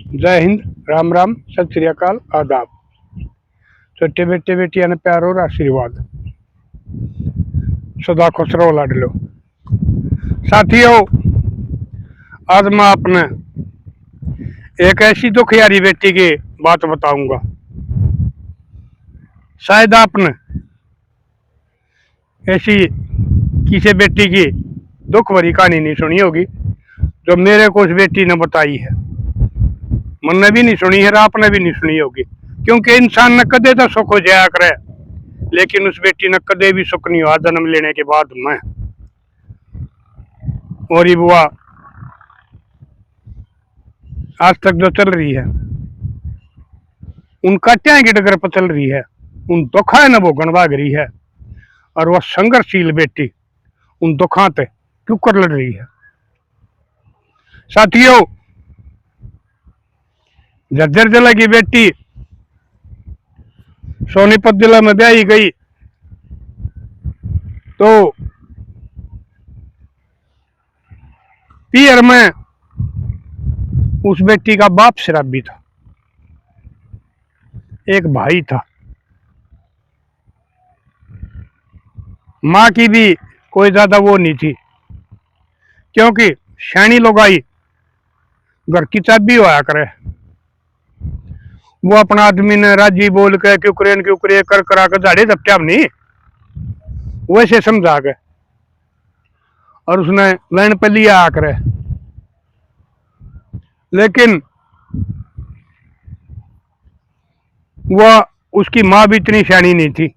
जय हिंद, राम राम, सत श्री अकाल, आदाब। छोटे बेटे बेटिया ने प्यार और आशीर्वाद, सदा खुश रहो लाडलो। साथियों, आज मैं अपने एक ऐसी दुखियारी बेटी की बात बताऊंगा। शायद आपने ऐसी किसी बेटी की दुख भरी कहानी नहीं सुनी होगी जो मेरे को उस बेटी ने बताई है। मैंने भी नहीं सुनी है, आपने भी नहीं सुनी होगी, क्योंकि इंसान ने कदे तो सुख हो जाया करे, लेकिन उस बेटी ने कदे भी सुख नहीं हुआ जन्म लेने के बाद में। और ये बुआ आज तक जो चल रही है, उन काटिया की डगर पर चल रही है, उन दुखा न भोगन भाग रही है, और वह संघर्षशील बेटी उन दुखा ते क्यों कर लड़ रही है। साथियों, झज्जर जिला की बेटी सोनीपत जिला में ब्याही गई तो पियर में उस बेटी का बाप शराबी था, एक भाई था, माँ की भी कोई ज्यादा वो नहीं थी, क्योंकि शैनी लोग आई घर की चाबी होया करे। वो अपना आदमी ने राजी बोल के क्यों करे कर करा कर झाड़े झपटिया नहीं वैसे समझा के, और उसने लाइन पे लिया आकर। लेकिन वह उसकी माँ भी इतनी शैनी नहीं थी,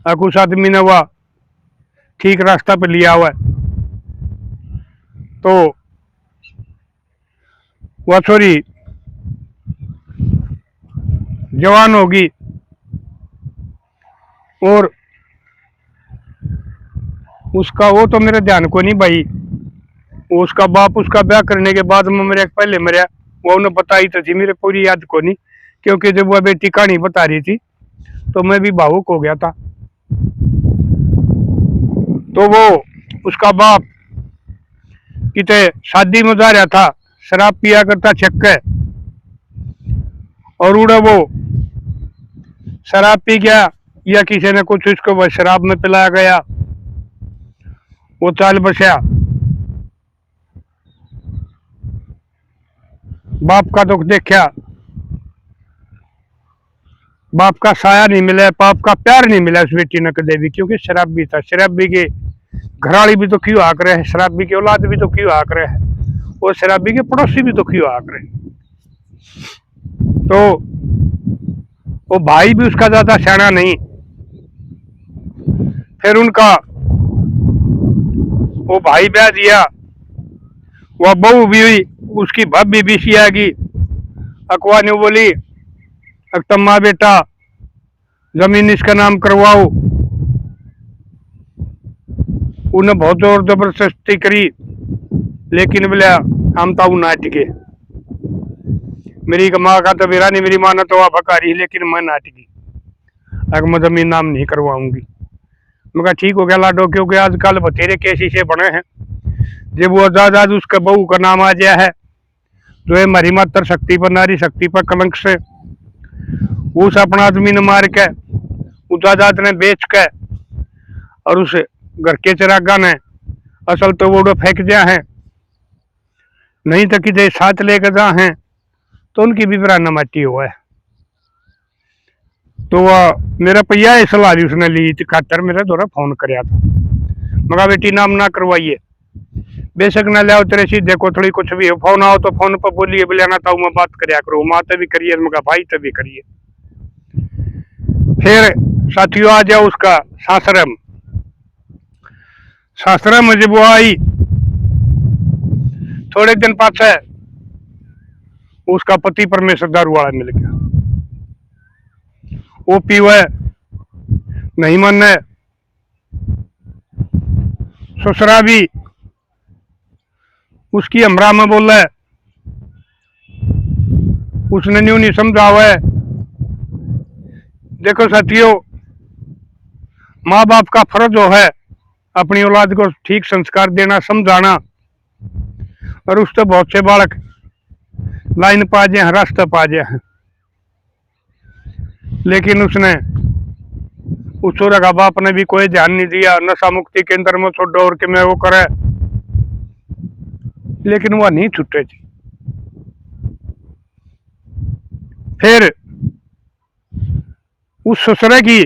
उस आदमी ने वह ठीक रास्ता पे लिया हुआ है, तो वह छोरी जवान होगी और उसका वो तो मेरे ध्यान को नहीं भाई, उसका बाप उसका ब्याह करने के बाद में मेरे पहले मरिया, वो उन्हें बताई तो थी, मेरे पूरी याद को नहीं, क्योंकि जब वह बेटी कहानी बता रही थी तो मैं भी भावुक हो गया था। तो वो उसका बाप किते शादी में जा रहा था, शराब पिया करता छक्के, और उड़ा वो शराब पी गया या किसी ने कुछ उसको वह शराब में पिलाया गया, वो चाल बसा। बाप का दुख देखा, बाप का साया नहीं मिला, बाप का प्यार नहीं मिला उस बेटी ने कदे भी, क्योंकि शराबी था। शराबी के घराड़ी भी तो क्यों आकर है, शराबी की औलाद भी तो क्यों आकर है, और शराबी के पड़ोसी भी तो क्यों आकर है। तो वो भाई भी उसका ज्यादा सियाना नहीं। फिर उनका वो भाई ब्याह दिया, वह बहू भी हुई, उसकी भाभी भी सी आ गई। अकवा ने बोली अक्तम्मा बेटा जमीन इसका नाम करवाओ। उन्हें बहुत जोर जबरदस्ती करी, लेकिन बोला हम तो ना टिके। मेरी माँ का तो मेरा नहीं, मेरी माँ ने तो वह भकारी, लेकिन मैं ना टिकी, अगर मैं जमीन नाम नहीं करवाऊंगी। मैं कहा ठीक हो गया लाडो, क्योंकि आजकल बथेरे केस ऐसे बने हैं, जब वो आजाद उसका बहू का नाम आ गया है जो है हमारी मातर शक्ति पर, नारी शक्ति पर कलंक से, उस अपना आदमी ने मार के, उस आजाद ने बेच के, और उस घर के चिरागा ने असल तो वो फेंक दिया है, नहीं तो किसी साथ लेकर जा है तो उनकी भी बराना माटी हुआ है। तो वह मेरा भैया सलाह दी उसने ली थी खातर मेरा दौरा फोन कराया था। मगा बेटी नाम ना करवाइए, बेशक ना लिया तेरे सीधे को थोड़ी कुछ भी हो, फोन आओ तो फोन पर बोलिए, बुलाना था मैं बात करया करूँ, माँ तो भी करिए, मगा भाई तो भी करिए। फिर साथियों आ जाओ उसका सासरम। सासरम जब वो आई थोड़े दिन पास उसका पति परमेश्वर दारू वाला मिल गया। वो पीवे नहीं माने, ससुरा भी उसकी हमरा में बोले, उसने न्यू नहीं समझावे। देखो साथियों, माँ बाप का फर्ज जो है अपनी औलाद को ठीक संस्कार देना, समझाना, और उससे बहुत से बालक लाइन पा जाए, रास्ता पा जाए। लेकिन उसने उस छोरा का बाप ने भी कोई ध्यान नहीं दिया, नशा मुक्ति केंद्र में छोड़ो और कि मैं वो करे, लेकिन वह नहीं छूटे थी। फिर उस ससुरे की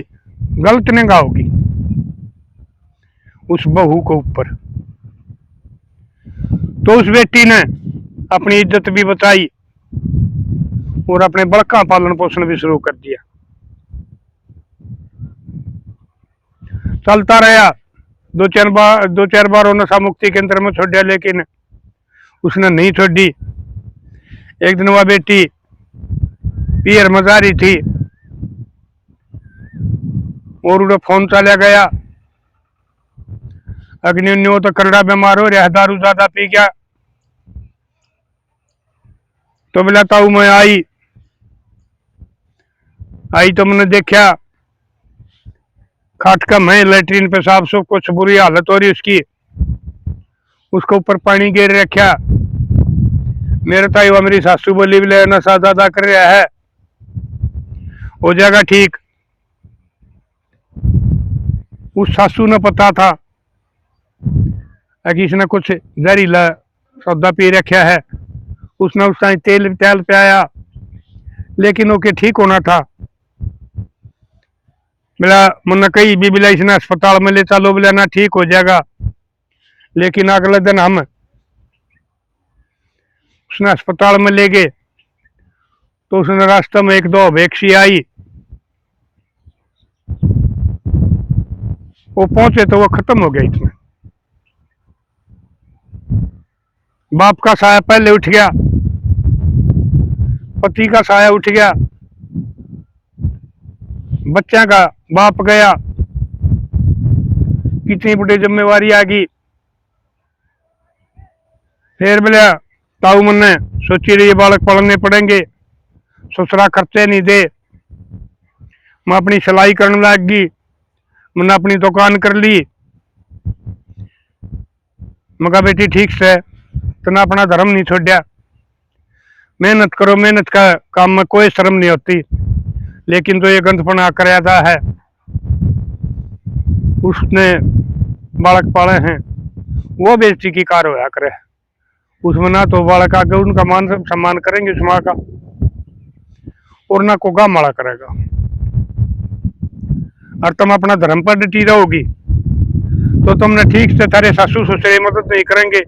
गलत निगाह होगी उस बहू के ऊपर, तो उस बेटी ने अपनी इज्जत भी बचाई और अपने बड़का पालन पोषण भी शुरू कर दिया। चलता रहा, दो चार बार नशा मुक्ति केंद्र में छोड़ा, लेकिन उसने नहीं छोड़ी। एक दिन वह बेटी पियर में जा रही थी और उन्हें फोन चला गया, अग्नि वो तो करड़ा बीमार हो रहा है, दारू ज्यादा पी गया। तो बोला ताऊ मैं आई तो मैंने देखा खाट का मैं लेटरीन पेशाब सब कुछ बुरी हालत हो रही उसकी, उसके ऊपर पानी गिर रखा। मेरे ताई हुआ मेरी सासू बोली बोले नशा ज्यादा कर रहा है, हो जाएगा ठीक। उस सासू ने पता था कि इसने कुछ जहरीला सौदा पी रखा है, उसने उस टाइम तेल पियाया, लेकिन ओके ठीक होना था। बोला मुन्ना कहीं भी बिला इसने अस्पताल में ले चलो, बोला ना ठीक हो जाएगा। लेकिन अगले दिन हम उसने अस्पताल में ले गए तो उसने रास्ते में एक दो वैक्सी आई, वो पहुंचे तो वो खत्म हो गया। इसमें बाप का साया पहले उठ गया, पति का साया उठ गया, बच्चा का बाप गया, कितनी बड़ी जिम्मेवारी आ गई। फिर बोला ताऊ मन्ने सोची रही बालक पढ़ने पड़ेंगे, ससुरा खर्चे नहीं दे। मैं अपनी सिलाई करने लग गई, मैंने अपनी दुकान कर ली। मगा बेटी ठीक से तना अपना धर्म नहीं छोड़ा, मेहनत करो, मेहनत का काम में कोई शर्म नहीं होती, लेकिन तो ये गंदपना कराया है, उसने बालक पाले हैं वो बेटी की कार होया करे, उसमें ना तो बालक आगे उनका मान सम्मान करेंगे उस माँ का, और ना को गाम माड़ा करेगा। और तुम अपना धर्म पर डटी रहोगी तो तुमने ठीक से थारे सासू ससुरे मदद नहीं करेंगे,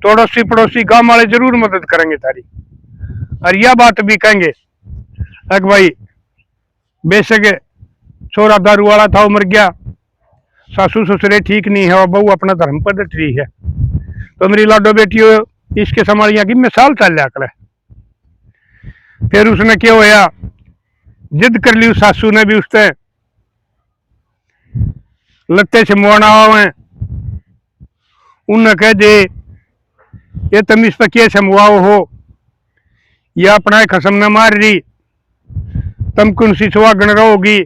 पड़ोसी पड़ोसी गांव वाले जरूर मदद करेंगे थारी। और यह बात भी कहेंगे अग भाई बेशक छोरा दारू वाला था, मर गया, सासू ससुरे ठीक नहीं है और बहू अपना धर्म पर डट रही है, तो मेरी लाडो बेटियों इसके संभालिया की मिसाल चल लिया करे। फिर उसने क्या होया, जिद कर ली उस सासू ने भी, उससे लत्ते से मुआना हुए, उन्हें कह दे ये तुम इस पर कैसे मुआओ हो, यह अपना खसम न मार रही, तुम कौन सी सुहागन रहोगी,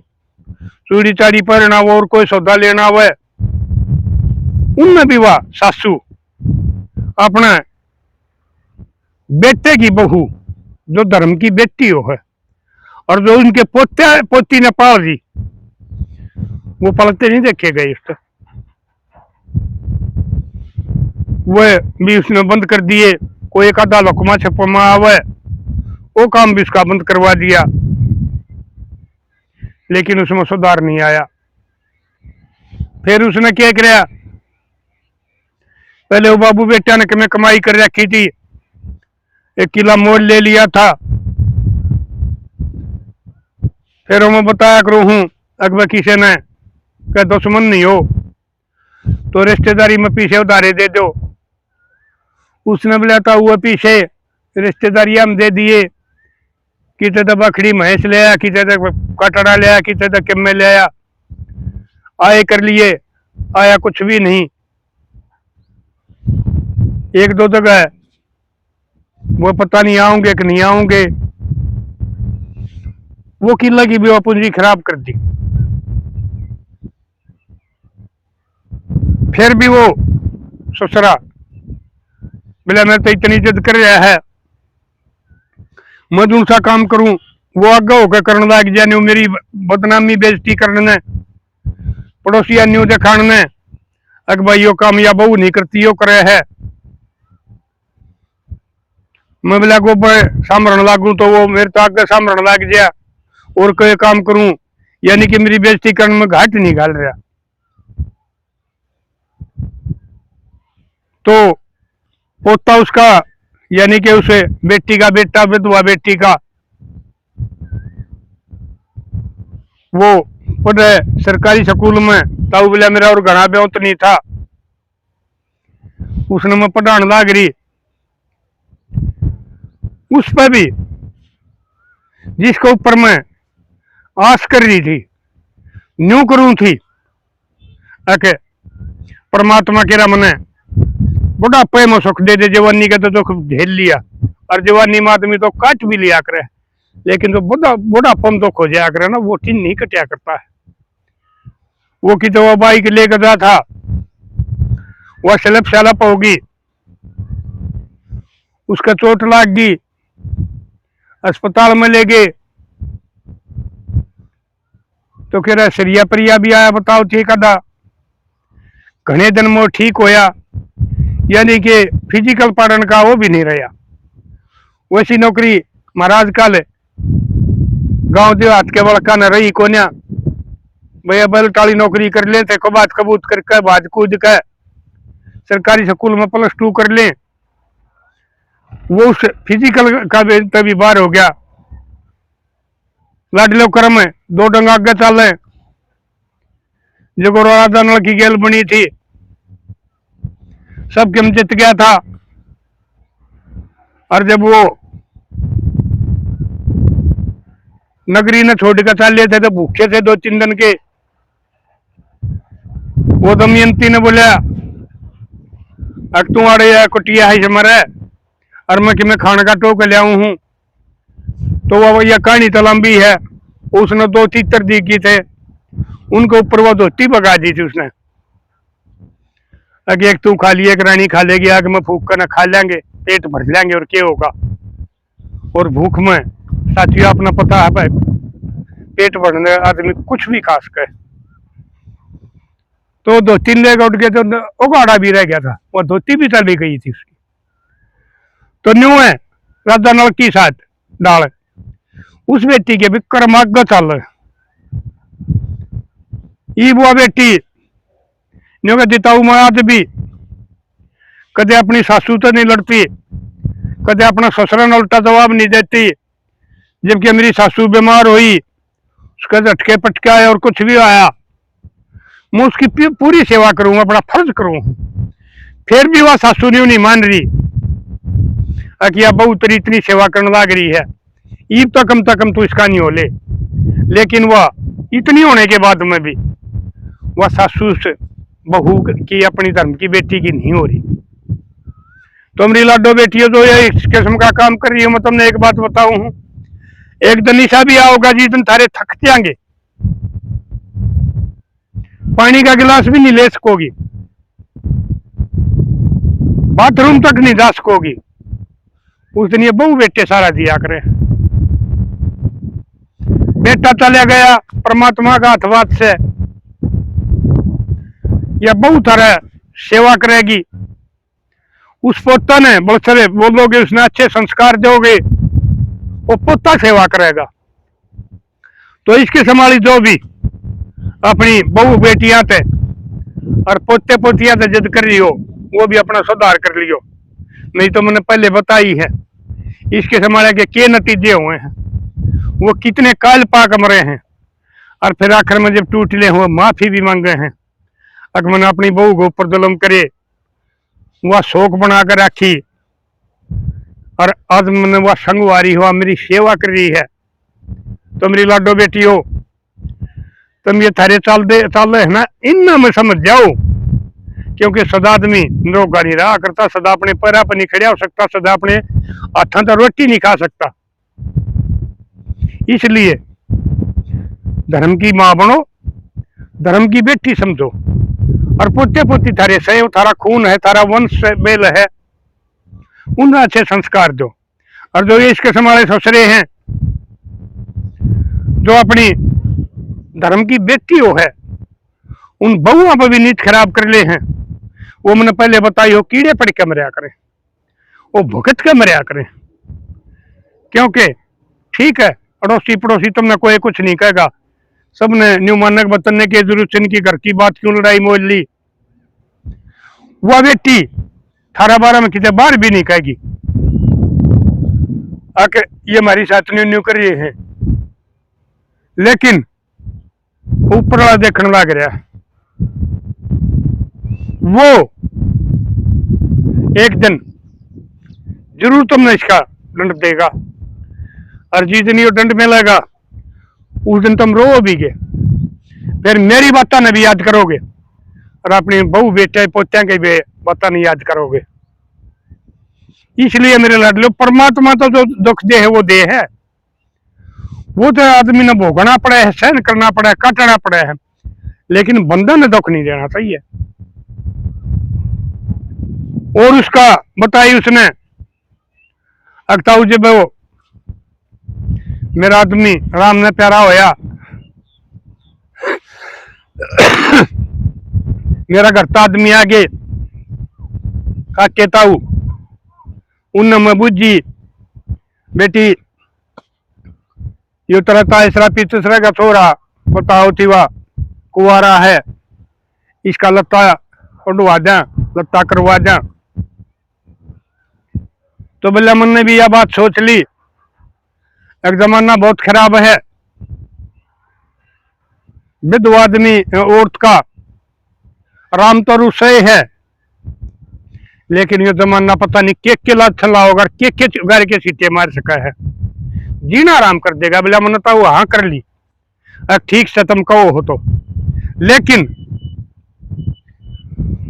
चूड़ी चाड़ी पहनना वो और कोई सौदा लेना हुआ। उनमें भी वह सासू अपना बेटे की बहू जो धर्म की बेटी हो है और जो उनके पोते पोती ने पाल दी, वो पलते नहीं देखे गए उससे, वह भी उसने बंद कर दिए। कोई एक आधा लकमा छपमा आवे वो काम भी उसका बंद करवा दिया, लेकिन उसमें सुधार नहीं आया। फिर उसने क्या किया, पहले वो बाबू बेटा ने मैं कमाई कर रखी थी, 1 किला मोल ले लिया था। फिर मैं बताया करूँ हूं अकबर किसी ने क्या दुश्मन नहीं हो तो रिश्तेदारी में पीछे उधारे दे दो। उसने बोला था वो पीछे रिश्तेदारी हम दे दिए, कितने तो बखड़ी भैंस ले आया, कितने तो कटड़ा ले आया, कितने तो किम्मे ले आया, आए कर लिए, आया कुछ भी नहीं। एक दो जगह वो पता नहीं आऊंगे कि नहीं आऊंगे, वो किला की भी पूंजी खराब कर दी। फिर भी वो ससुरा बोले मैं तो इतनी इज्जत कर रहा है, मैं दूसरा काम करूं, वो आगे होकर करने लग जाने, मेरी बदनामी बेइज्जती करने, पड़ोसी न्यू दिखाने, अग भाई यो काम या बहू नहीं करती, यो करे है। मैं बोला को सामरण लागू तो वो मेरे तो आगे सामरण लग गया, और कोई काम करूं, यानी कि मेरी बेइज्जती करने में घाट नहीं घाल रहा। तो पोता उसका, यानी कि उसे बेटी का बेटा, विधवा बेटी का, वो पढ़े सरकारी स्कूल में, ताऊ बोला मेरा और घना ब्योत नहीं था, उसने मैं पढ़ाने लाग रही। उस पर भी जिसके ऊपर मैं आस कर रही थी, न्यू करूं थी, अके परमात्मा के मने बुढ़ापे में सुख दे दे, जवानी का तो दुख झेल लिया, और जवानी में आदमी तो काट भी लिया करे, लेकिन जो बुढ़ापा में दुख हो जाया करे ना, वो ठीक नहीं कटिया करता है। वो की तो वो बाइक लेकर जा था, वह स्लिप सैलप होगी, उसका चोट लाग गई, अस्पताल में ले गए, तो कह रहा सरिया परिया भी आया, बताओ ठीक आधा, घने दिन में ठीक होया, यानी कि फिजिकल पढ़ने का वो भी नहीं रहा। वैसी नौकरी महाराज काल गांव देहात के बड़का न रही कोन्या, भैया बल टाली नौकरी कर ले, कबात कबूत करके भाज कूद के सरकारी स्कूल में +2 कर ले, वो उस फिजिकल का तभी बाहर हो गया। लाडलो क्रम 2 डंगा आगे चल, जो राधा नल की गेल बनी थी, सब गेम जीत गया था। और जब वो नगरी ने छोड़ कर चल थे, तो भूखे थे 2-3 दिन के। वो दमयंती ने बोला तू आड़े कुटिया है मरे, और मैं कि मैं खाने का टोक लियाऊ हूं, तो वो भैया कहानी तो लंबी है। उसने 2 तीतर दी की थे, उनके ऊपर वो धोती भगा दी थी उसने, अगे एक तू खा लिए, एक रानी खा लेगी, आगे में फूक कर न खा लेंगे, पेट भर लेंगे और क्या होगा। और भूख में साथियों अपना पता है भाई, पेट भरने आदमी कुछ भी खा सके। तो 2-3 लेग उठ गए, तो उगाड़ा भी रह गया था, वो धोती भी चली गई थी उसकी। तो न्यू है राधा नल की साथ डाल, उस बेटी के भी कर्माग चल, ई बुआ बेटी न्यू के दिताऊ मैं आज भी कदे अपनी सासू तो नहीं लड़ती, कदे अपना ससुरा ने उल्टा जवाब नहीं देती। जबकि मेरी सासू बीमार हुई, उसका झटके पटके आया और कुछ भी आया, मैं उसकी पूरी सेवा करूं, अपना फर्ज करूं, फिर भी वह सासू नहीं मान रही, अकिया बहू तेरी इतनी सेवा करने लग रही है, ईब तो कम तो इसका नहीं हो ले। लेकिन वह इतनी होने के बाद में भी वह सासू से बहू की, अपनी धर्म की बेटी की नहीं हो रही। तो मेरी लाडो बेटियों जो ये इस किस्म का काम कर रही हो, मैं तुमने एक बात बताऊं हूं, एक दिन ऐसा भी आओगा जिस दिन थारे थक जाएंगे, पानी का गिलास भी नहीं ले सकोगी, बाथरूम तक नहीं जा सकोगी, उस दिन ये बहू बेटे सारा दिया करे। बेटा चले गया परमात्मा का हाथ से, या बहू तरह सेवा करेगी। उस पोता ने बहुत सारे बोलोगे, उसने अच्छे संस्कार दोगे, वो पोता सेवा करेगा। तो इसकी संभाली जो भी अपनी बहू बेटियां थे और पोते पोतियां थे जिद कर रही हो, वो भी अपना सुधार कर लियो, नहीं तो मैंने पहले बताई है इसके संभाले के नतीजे हुए हैं, वो कितने काल पाक मरे हैं, और फिर आखिर में जब टूटले हुए माफी भी मांगे हैं। अगर मैंने अपनी बहू को ऊपर जुल्म करे, वह शोक बनाकर रखी, और आज मैंने वह संगवारी हुआ मेरी सेवा कर रही है। तो मेरी लाडो बेटी हो, तुम ये थारे चाल है ना, इन में समझ जाओ, क्योंकि सदा आदमी निरोगा नहीं रहा करता, सदा अपने पैरा पर नहीं खड़ा हो सकता, सदा अपने हाथों तो रोटी नहीं खा सकता। इसलिए धर्म की मां बनो, धर्म की बेटी समझो, और पोते पोती थारे से, थारा खून है, थारा वंश मेल है, उन्हें अच्छे संस्कार दो। और जो ये इस किस्म वाले ससुरे हैं जो अपनी धर्म की बेटी हो है, उन बहुओं पर भी नीत खराब कर ले हैं, वो मैंने पहले बताई हो कीड़े पड़ के मरिया करें, वो भुगत के मरिया करें। क्योंकि ठीक है, अड़ोसी पड़ोसी तुमने कोई कुछ नहीं कहेगा, सबने न्यू मानक बताने की जरूरत से इनकी घर की बात क्यों लड़ाई मोल ली। वह बेटी 18-12 में किसी बार भी नहीं कहेगी आके ये हमारी साथ न्यू न्यू कर रही है, लेकिन ऊपर वाला देखने लग रहा है। वो एक दिन जरूर तुमने इसका दंड देगा, और जिस दिन ये दंड मिलेगा उस दिन तुम रो भी गए, फिर मेरी बातें ने भी याद करोगे और अपनी बहू बेटे पोत्या के भी बातें नहीं याद करोगे। इसलिए मेरे लाडलो, परमात्मा तो जो दुख दे है वो दे है, वो तो आदमी ने भोगना पड़ा है, सहन करना पड़ा है, काटना पड़ा है, लेकिन बंधन ने दुख नहीं देना चाहिए। और उसका बताई उसने अक्ताऊ जब वो मेरा आदमी राम ने प्यारा होया, मेरा घर का आदमी आगे काके ताऊ उन में बुझी बेटी यो तरह इसरा तीसरा का छोरा बताओ थी वह कुआरा है, इसका लत्ता उड़वा जा, लत्ता करवा जा। तो बोले मन ने भी यह बात सोच ली, एक जमाना बहुत खराब है, विधवा आदमी औरत का राम तो रुसय है, लेकिन ये जमाना पता नहीं के लात चला होगा, के गार के सीटे मार सका है, जीना आराम कर देगा। बोला मन तो हाँ कर ली, ठीक से तुम कहो हो तो, लेकिन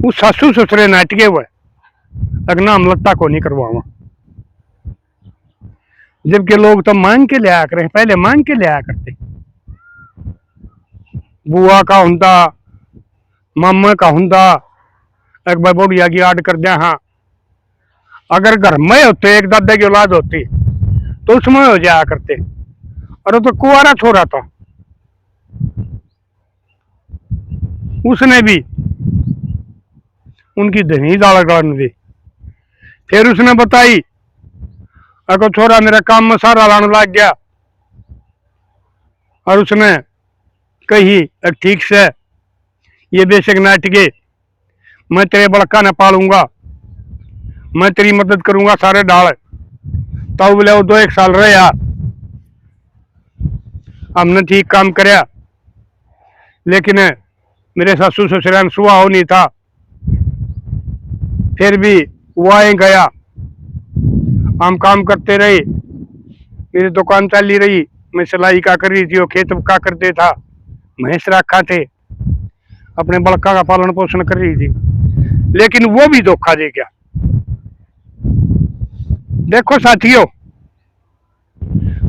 वो सासू ससुरे नाटके हुए अगना हम लत्ता को नहीं करवावा, जबकि लोग तो मांग के लिया करे, पहले मांग के लिया करते, बुआ का हुंदा, मामा का हुंदा, एक बार बुढ़िया की आड़ कर दिया। हाँ, अगर घर में होते एक दादा की औलाद होती तो उसमें हो जाया करते, और वो तो कुआरा छोरा था, उसने भी उनकी धनी दाल गाड़न दी। फिर उसने बताई अगर छोरा मेरा काम में सारा लाने लग गया, और उसने कही ठीक से ये बेशक नाटके, मैं तेरे बड़का न पालूंगा, मैं तेरी मदद करूंगा सारे डाल। तो बोले वो 2-1 साल रहा, हमने ठीक काम कराया, लेकिन मेरे सासू ससुराल सुहा हो नहीं था, फिर भी वो आए गया, हम काम करते रहे, मेरी दुकान चली रही, मैं सिलाई का कर रही थी, वो खेत का करते था, भैंस रखा थे, अपने बड़का का पालन पोषण कर रही थी, लेकिन वो भी धोखा दे गया। देखो साथियों,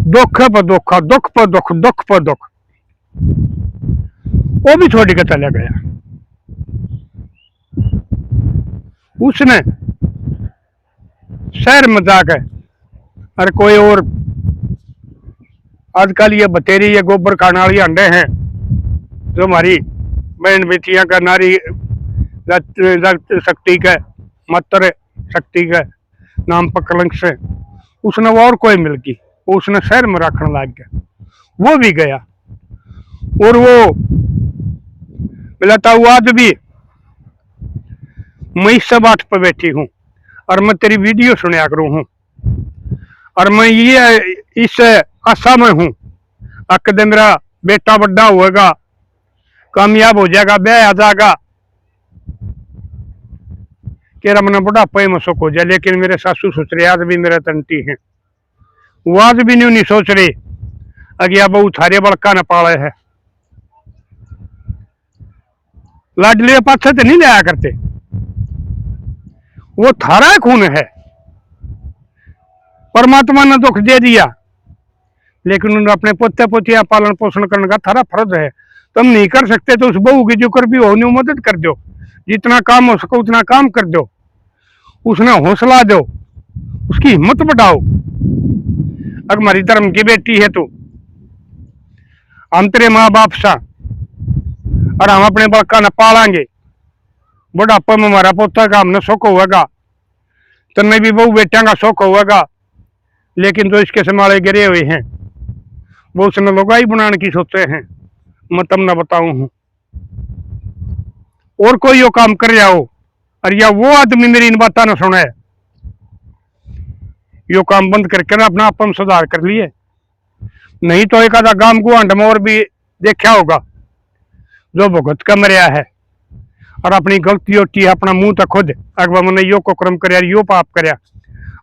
दुख पर धोखा, दुख पर दुख, दुख पर दुख, वो भी छोड़ के चला गया। उसने शहर में जाकर, और कोई और आजकल ये बतेरी, ये गोबर खाने वाली अंडे हैं जो हमारी बहन बेटियां का नारी शक्ति का, मातृ शक्ति का नाम पर कलंक से उसने वो और कोई मिल गई, उसने शहर में रखने लग गया, वो भी गया। और वो मिलाता हुआ आज भी मैं इस बात पर बैठी हूँ और मैं तेरी वीडियो सुना करूँ हूँ, और मैं ये इस आशा में हूँ अकद मेरा बेटा बड़ा होगा, कामयाब हो जाएगा, ब्याह आ जाएगा, कि रमना बुढ़ापे में सुख हो जाए। लेकिन मेरे सासू ससुरे आज भी मेरे तंटी हैं, वो आज भी नहीं सोच रहे अगे बहू थारे बड़का न पाले है, लाडले पाछे तो नहीं लिया करते, वो थारा खून है, परमात्मा ने दुख दे दिया, लेकिन उन्होंने अपने पोते पोतिया पालन पोषण करने का थारा फर्ज है। तुम नहीं कर सकते तो उस बहू की जो कर भी हो नहीं मदद कर दो, जितना काम हो सको उतना काम कर दो, उसने हौसला दो, उसकी हिम्मत बढ़ाओ। अगर हमारी धर्म की बेटी है तो हम तेरे माँ बाप सा, और हम अपने बड़का न पालेंगे। बुढ़ापे में हमारा पोता का हमने सुख होगा, तन्ने भी बहु बेटिया का सुख होगा। लेकिन जो इसके समाले गिरे हुए हैं वो उसने लुगाई बनाने की सोचे हैं। मैं तब न बताऊं हूं, और कोई यो काम कर जाओ और या वो आदमी मेरी इन बातों न सुने, यो काम बंद करके अपना अपन सुधार कर लिए। नहीं तो एक आधा गांव गुआंड में और भी देखा होगा जो भुगत का मरिया है और अपनी गलती होती है अपना मुंह तक खुद अगर मैंने यो को क्रम कर यो पाप कर,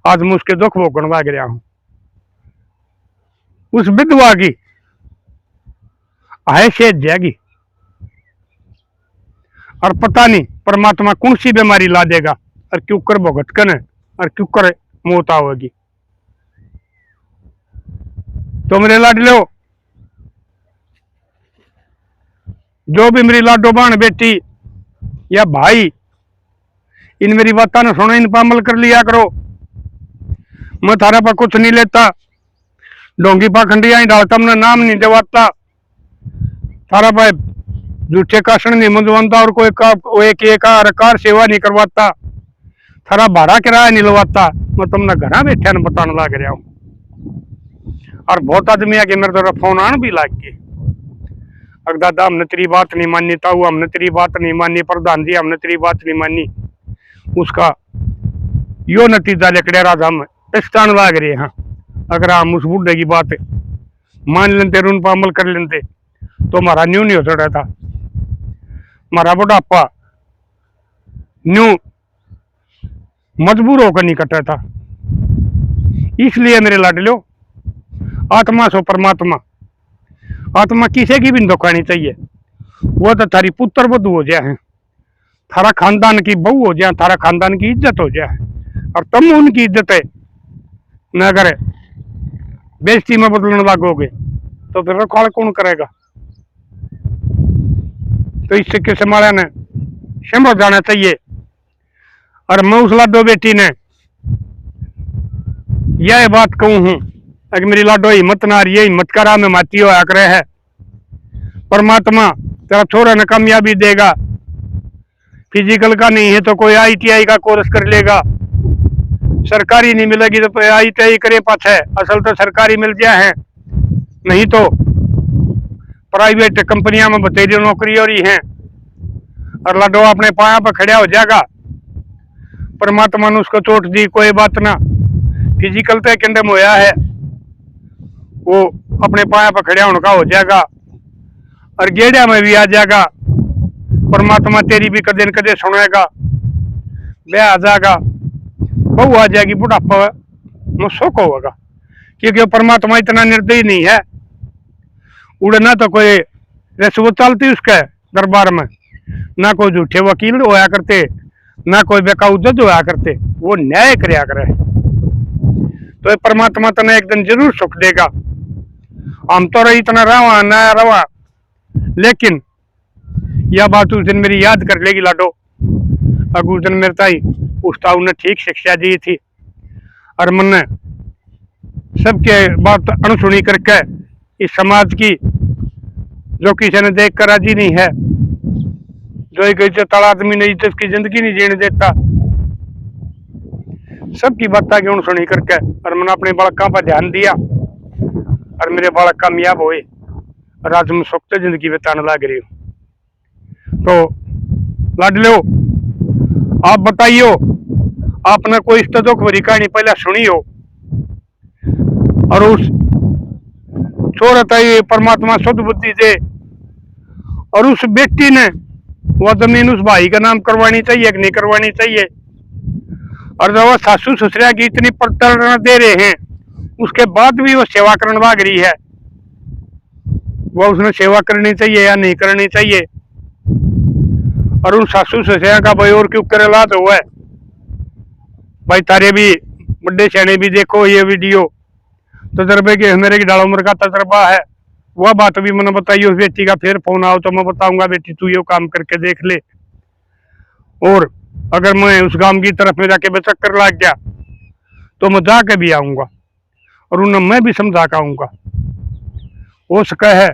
आज मैं उसके दुख भोगन लग रहा हूं। उस विधवा की हैसियत जाएगी और पता नहीं परमात्मा कौन सी बीमारी ला देगा और क्यों कर भुगत कर और क्यों कर मौत आवेगी। तो मेरे लाडलो, जो भी मेरी लाडो बहन बेटी या भाई इन मेरी बातों ने सुनो, इन पर अमल कर लिया करो। मैं थारा पर कुछ नहीं लेता, डोंगी पाखंडिया ही डालता, हमने नाम नहीं दिवाता, थारा पर झूठे काशन नहीं मंदवाता और कोई एक कार सेवा नहीं करवाता, थारा भाड़ा किराया नहीं लवाता। मैं तुमने घर बैठे न बताने लग रहा हूँ। और बहुत आदमी आगे मेरे तरफ फोन आने भी लग गए, अगर दादा हमने तेरी बात नहीं मानी, ताऊ हमने तेरी बात नहीं मानी, प्रधान जी हमने तेरी बात नहीं मानी। उसका यो नतीजा लेकर आज हम पछताने लग रहे हैं। अगर हम उस बुढ़े की बात मान लेते और उन पर अमल कर लेते तो हमारा न्यू नहीं हो सकता था, हमारा बुढ़ापा न्यू मजबूर होकर नहीं कटा था। इसलिए मेरे लाडलो, आत्मा सो परमात्मा, आत्मा किसी की भी नहीं धोखानी चाहिए। वो तो थारी पुत्र बधू हो जाए, थारा खानदान की बहू हो जाए, थारा खानदान की इज्जत हो जाए, और तुम उनकी इज्जत है न अगर बेइज्जती में बदलने लगोगे तो फिर रखवाल कौन करेगा। तो इससे के समाला ने समझ जाना चाहिए। और मैं उस लाडो बेटी ने यह बात कहूं हूं, अगर मेरी लाडो हिम्मत ना रही है, हिम्मत का राह में माती होया करे है, परमात्मा तेरा छोरा ने कामयाबी देगा। फिजिकल का नहीं है तो कोई ITI का कोर्स कर लेगा, सरकारी नहीं मिलेगी तो ITI करे पाछे, असल तो सरकारी मिल जाए है, नहीं तो प्राइवेट कंपनियां में बतेरी नौकरी हो रही है। और लाडो अपने पाया पर खड़ा हो जाएगा, परमात्मा ने उसको चोट दी कोई बात ना, फिजिकल तो कंडम होया है, वो अपने पाया पर खड़ा होने का हो जाएगा और गेड़िया में भी आ जाएगा। परमात्मा तेरी भी कदे न कदे सुनेगा, ब्याह आ जाएगा, बहू आ जाएगी, बुढ़ापा में सुख होगा। क्योंकि परमात्मा इतना निर्दयी नहीं है, उड़ना तो कोई रिश्वत चलती उसके दरबार में, ना कोई झूठे वकील होया करते, ना कोई बेकाऊ जज होया करते, वो न्याय करया करे। तो परमात्मा तना एक दिन जरूर सुख देगा। हम तो रही इतना रवा ना रवा, लेकिन यह बात उस दिन मेरी याद कर लेगी लाडो। अगर उस दिन मेरे ताई उस ताऊ ने ठीक शिक्षा दी थी और मैंने सबके बात अनसुनी करके इस समाज की जो किसी ने देख कर राजी नहीं है, जो एक इज्जत वाला आदमी ने इज्जत की जिंदगी नहीं जीने देता, सबकी बात की अनसुनी करके और मैंने अपने बालकों पर ध्यान दिया और मेरे बालक कामयाब हुए और आज मैं सुख से जिंदगी बिताने लग रही हूँ। तो लाडलो, आप बताइयो, आपने कोई इस दुख भरी कहानी पहले सुनी हो और उस छोरा ये परमात्मा शुद्ध बुद्धि दे और उस बेटी ने वह जमीन उस भाई का नाम करवानी चाहिए कि नहीं करवानी चाहिए। और जब वह सासू ससुरा की इतनी प्रताड़ना दे रहे हैं उसके बाद भी वो सेवा करने लग रही है, वह उसने सेवा करनी चाहिए या नहीं करनी चाहिए। और उन सासू ससुरा का भाई और क्यों करे ला तो है भाई, तारे भी बड़े सियाने भी देखो ये वीडियो, तजर्बे के मेरे की डाल उम्र का तजर्बा है, वह बात भी मैंने बताई। उस बेटी का फिर फोन आओ तो मैं बताऊंगा बेटी तू ये काम करके देख ले। और अगर मैं उस गांव की तरफ में जाके बेचक्कर लग गया तो मैं जाके भी आऊंगा और उन्हें मैं भी समझा के आऊंगा। हो सका है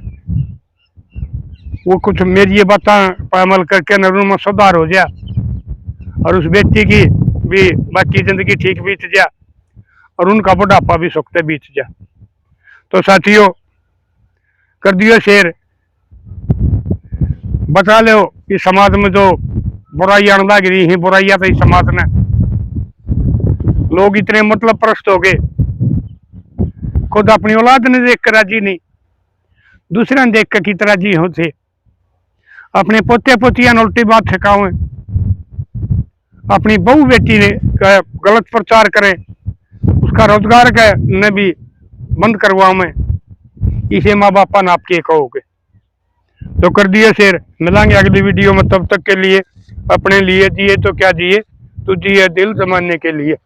वो कुछ मेरी ये बातें पर अमल करके न उनमें सुधार हो जाए और उस व्यक्ति की भी बाकी जिंदगी ठीक बीत जाए और उनका बुढ़ापा भी सुख से बीत जाए। तो साथियों, कर दियो शेर, बता लो कि समाज में जो बुराइयां लग रही हैं, बुराइयां तो इस समाज ने लोग इतने मतलब प्रस्त हो गए, खुद अपनी औलाद ने देख कर राजी नहीं, दूसरा ने देख कर की तरह जी होते, अपने पोते पोतियां उल्टी बात सिखाओ, अपनी बहू बेटी ने गलत प्रचार करें, उसका रोजगार का ने भी बंद करवाओ मैं, इसे माँ बापा ने आपके कहोगे। तो कर दिए शेर, मिलांगे अगली वीडियो में, तब तक के लिए अपने लिए जिए तो क्या जिए, तू जिए दिल जमाने के लिए।